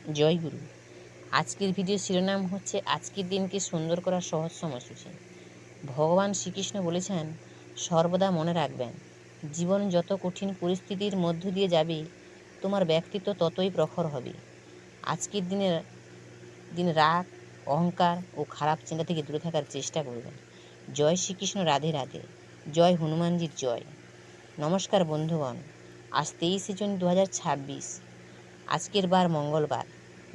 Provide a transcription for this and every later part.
জয় গুরু। আজকের ভিডিও শিরোনাম হচ্ছে আজকের দিনকে সুন্দর করার সহজ সময়সূচি। ভগবান শ্রীকৃষ্ণ বলেছেন, সর্বদা মনে রাখবেন, জীবন যত কঠিন পরিস্থিতির মধ্য দিয়ে যাবে, তোমার ব্যক্তিত্ব ততই প্রখর হবে। আজকের দিন রাগ, অহংকার ও খারাপ চিন্তা থেকে দূরে থাকার চেষ্টা করবেন। জয় শ্রীকৃষ্ণ, রাধে রাধে। জয় হনুমানজির জয়। নমস্কার বন্ধুগণ, আজ 23শে জুন 2026। আজকের বার মঙ্গলবার।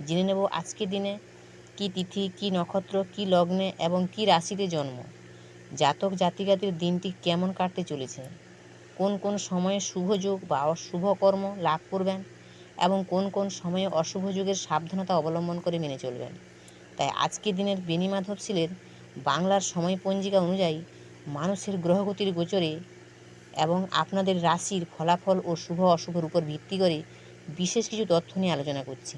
জেনে নেব আজকের দিনে কি তিথি, কি নক্ষত্র, কি লগ্নে এবং কি রাশিতে জন্ম। জাতক জাতিকাদের দিনটি কেমন কাটতে চলেছে, কোন কোন সময়ে শুভ যোগ বা অশুভ কর্ম লাভ করবেন এবং কোন কোন সময়ে অশুভ যোগের সাবধানতা অবলম্বন করে মেনে চলবেন। তাই আজকের দিনের বেণীমাধব শীলের বাংলার সময় পঞ্জিকা অনুযায়ী মানুষের গ্রহগতির গোচরে এবং আপনাদের রাশির ফলাফল ও শুভ অশুভের উপর ভিত্তি করে বিশেষ কিছু তথ্য নিয়ে আলোচনা করছি।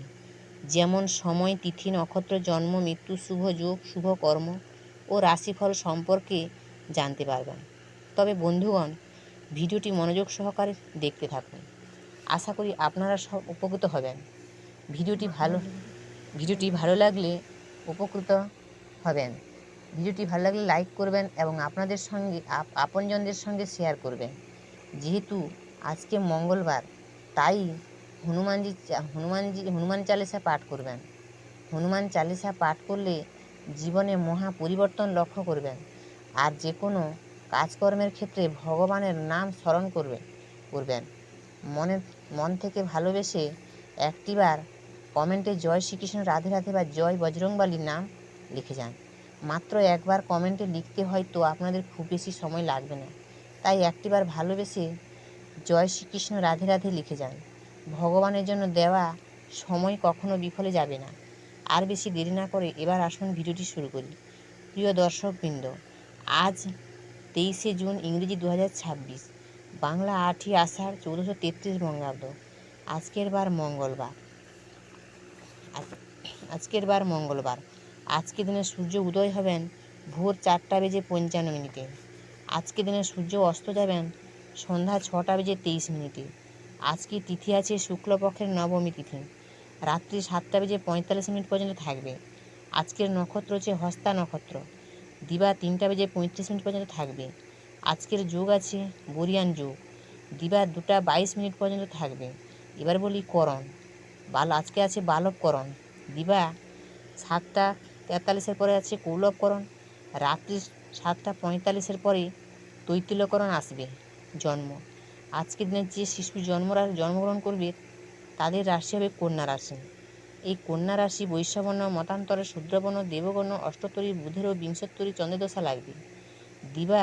যেমন সময়, তিথি, নক্ষত্র, জন্ম, মৃত্যু, শুভ যোগ, শুভ কর্ম ও রাশিফল সম্পর্কে জানতে পারবেন। তবে বন্ধুগণ, ভিডিওটি মনোযোগ সহকারে দেখতে থাকুন। আশা করি আপনারা সব উপকৃত হবেন। ভিডিওটি ভালো লাগলে উপকৃত হবেন। ভিডিওটি ভালো লাগলে লাইক করবেন এবং আপনাদের সঙ্গে আপনজনদের সঙ্গে শেয়ার করবেন। যেহেতু আজকে মঙ্গলবার, তাই হনুমান চালিসা পাঠ করবেন। হনুমান চালিসা পাঠ করলে জীবনে মহা পরিবর্তন লক্ষ্য করবেন। আর যে কোনো কাজকর্মের ক্ষেত্রে ভগবানের নাম স্মরণ করবেন। মন থেকে ভালোবেসে একটিবার কমেন্টে জয় শ্রীকৃষ্ণ, রাধে রাধে বা জয় বজরংবলীর নাম লিখে যান। মাত্র একবার কমেন্টে লিখতে হয়তো আপনাদের খুব বেশি সময় লাগবে না, তাই একটিবার ভালোবেসে জয় শ্রীকৃষ্ণ, রাধে রাধে লিখে যান। ভগবানের জন্য দেওয়া সময় কখনো বিফলে যাবে না। আর বেশি দেরি না করে এবার আসুন ভিডিওটি শুরু করি। প্রিয় দর্শকবৃন্দ, আজ 23শে জুন, ইংরেজি 2026, বাংলা 8ই আষাঢ় 1433 বঙ্গাব্দ। আজকের বার মঙ্গলবার। আজকের দিনে সূর্য উদয় হবেন ভোর 4:55। আজকের দিনে সূর্য অস্ত যাবেন সন্ধ্যা 6:23। আজকে তিথি আছে শুক্লপক্ষের নবমী তিথি, রাত্রি 7:45 পর্যন্ত থাকবে। আজকের নক্ষত্র হচ্ছে হস্তা নক্ষত্র, দিবা 3:35 পর্যন্ত থাকবে। আজকের যোগ আছে বরিয়ান যোগ, দিবা 2:22 পর্যন্ত থাকবে। এবার বলি করণ। আজকে আছে বালবকরণ, দিবা 7:43 পরে আছে কৌলবকরণ, রাত্রি 7:45 পরে তৈতিলকরণ আসবে। জন্ম। আজকের দিনে যে শিশু জন্মগ্রহণ করবে তাদের রাশি হবে কন্যা রাশি। এই কন্যা রাশি বৈশ্যবর্ণ, মতান্তরে শূদ্রবর্ণ, দেবগণ, অষ্টতরী, বুধের ও বিংশোত্তরী চন্দ্রদশা লাগবে। দিবা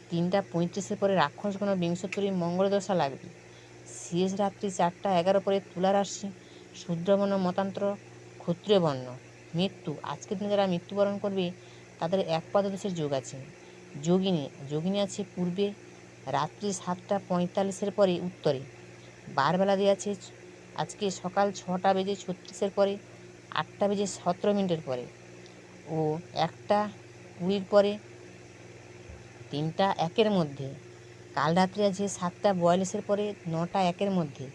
3:35 পরে রাক্ষসগণ, বিংশোত্তরী মঙ্গলদশা লাগবে। শেষ রাত্রি 4:11 পরে তুলা রাশি, শূদ্রবর্ণ, মতান্তর ক্ষত্রিয় বর্ণ। মৃত্যু। আজকের দিনে যারা মৃত্যুবরণ করবে তাদের একপাদদোষের যোগ আছে। যোগিনী আছে পূর্বে, রাত্রি 7:45 পরে উত্তরে। বারবেলা দিয়ে আছে আজকে সকাল 6:36 পরে, 8:17 পরে ও 1:20 পরে, 3:01 মধ্যে। কাল রাত্রি আছে 7:42 পরে, 9:01 মধ্যে।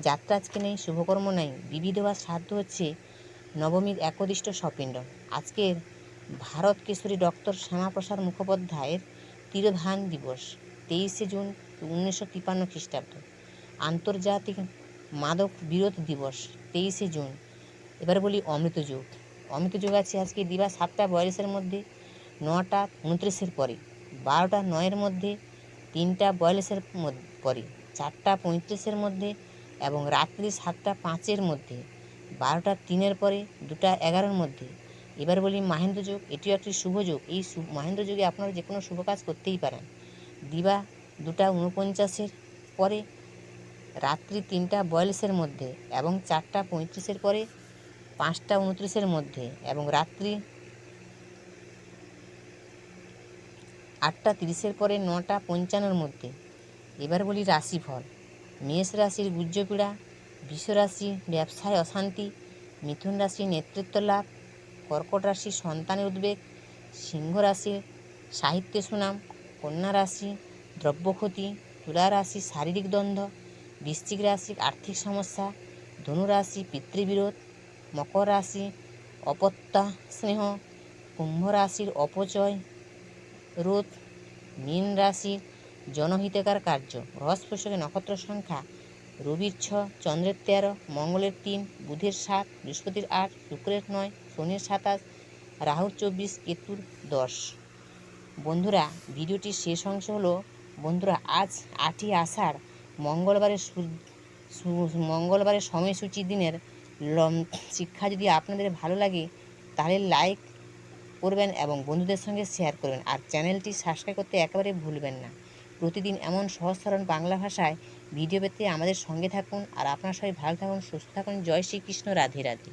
যাত্রা আজকে নেই, শুভকর্ম নেই। বিবিধ বা শ্রাদ্ধ হচ্ছে নবমীর একদিষ্ট সপিণ্ড। আজকের ভারত কেশরী ডক্টর শ্যামাপ্রসাদ মুখোপাধ্যায়ের তিরোধান দিবস, 23শে জুন 1953 খ্রিস্টাব্দ। আন্তর্জাতিক মাদক বিরোধ দিবস, 23শে জুন। এবার বলি অমৃত যোগ। অমৃত যোগ আছে আজকে দিবা 7:42 মধ্যে, 9:29 পরে, 12:09 মধ্যে, 3:42 পরে, 4:35 মধ্যে এবং রাত্রি 7:05 মধ্যে, 12:03 পরে, 2:11 মধ্যে। এবার বলি মাহেন্দ্র যোগ। এটিও একটি শুভ যোগ। এই মাহেন্দ্র যোগে আপনারা যে কোনো শুভ কাজ করতেই পারেন। দিবা 2:49 পরে, রাত্রি 3:42 মধ্যে এবং 4:35 পরে, 5:29 মধ্যে এবং রাত্রি 8:30 পরে, 9:55 মধ্যে। এবার বলি রাশিফল। মেষ রাশির গুহ্যপীড়া, বৃষ রাশি ব্যবসায় অশান্তি, মিথুন রাশি নেতৃত্ব লাভ, কর্কট রাশি সন্তানের উদ্বেগ, সিংহ রাশি সাহিত্যে সুনাম, কন্যা রাশি দ্রব্যক্ষতি, তুলা রাশি শারীরিক দ্বন্দ্ব, বৃশ্চিক রাশি আর্থিক সমস্যা, ধনু রাশি পিতৃবিরোধ, মকর রাশি অপত্যা স্নেহ, কুম্ভ রাশির অপচয় রোধ, মীন রাশির জনহিতকার কার্য। বৃহস্পতি নক্ষত্র সংখ্যা রবির 6, চন্দ্রের 13, মঙ্গলের 3, বুধের 7, বৃহস্পতির 8, শুক্রের 9, শনির 27, রাহুর 24, কেতুর 10। বন্ধুরা, ভিডিওটির শেষ অংশ হলো বন্ধুরা আজ 8ই আষাঢ় মঙ্গলবারের সময়সূচি দিনের শিক্ষা যদি আপনাদের ভালো লাগে তাহলে লাইক করবেন এবং বন্ধুদের সঙ্গে শেয়ার করবেন, আর চ্যানেলটি সাবস্ক্রাইব করতে একেবারে ভুলবেন না। প্রতিদিন এমন সহজ সরল বাংলা ভাষায় ভিডিও পেতে আমাদের সঙ্গে থাকুন। আর আপনারা সবাই ভালো থাকুন, সুস্থ থাকুন। জয় শ্রীকৃষ্ণ, রাধে রাধে।